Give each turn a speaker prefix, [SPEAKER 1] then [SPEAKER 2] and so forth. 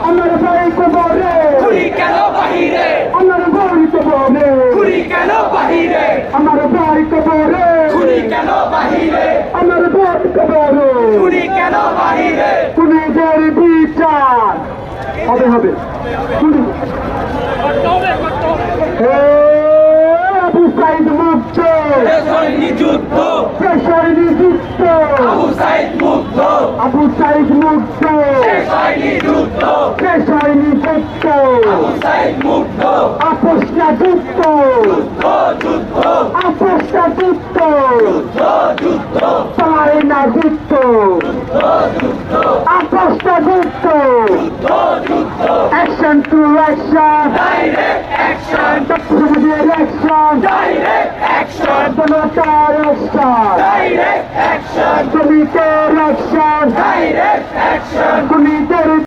[SPEAKER 1] আমার ভাই কবরে
[SPEAKER 2] গুলি কেন বাহিরে
[SPEAKER 1] আমার ভাই কবরে
[SPEAKER 2] গুলি কেন বাহিরে
[SPEAKER 1] আমার ভাই কবরে
[SPEAKER 2] গুলি কেন বাহিরে
[SPEAKER 1] আমার ভাই কবরে
[SPEAKER 2] গুলি কেন বাহিরে
[SPEAKER 1] খুনিদের বিচার হবে হবে হে আবু সাইদ মুক্ত
[SPEAKER 2] সৈনিক যুদ্ধ
[SPEAKER 1] সৈনিক যুদ্ধ
[SPEAKER 2] আবু সাইদ মুক্ত
[SPEAKER 1] আবু সাইদ মুক্ত
[SPEAKER 2] সৈনিক যুদ্ধ
[SPEAKER 1] সৈনিক যুদ্ধ
[SPEAKER 2] আবু সাইদ মুক্ত
[SPEAKER 1] আপোষটা যুদ্ধ
[SPEAKER 2] যুদ্ধ
[SPEAKER 1] আপোষটা যুদ্ধ
[SPEAKER 2] যুদ্ধ
[SPEAKER 1] পায় না যুদ্ধ আপোষটা যুদ্ধ
[SPEAKER 2] যুদ্ধ
[SPEAKER 1] অ্যাকশন টু অ্যাকশন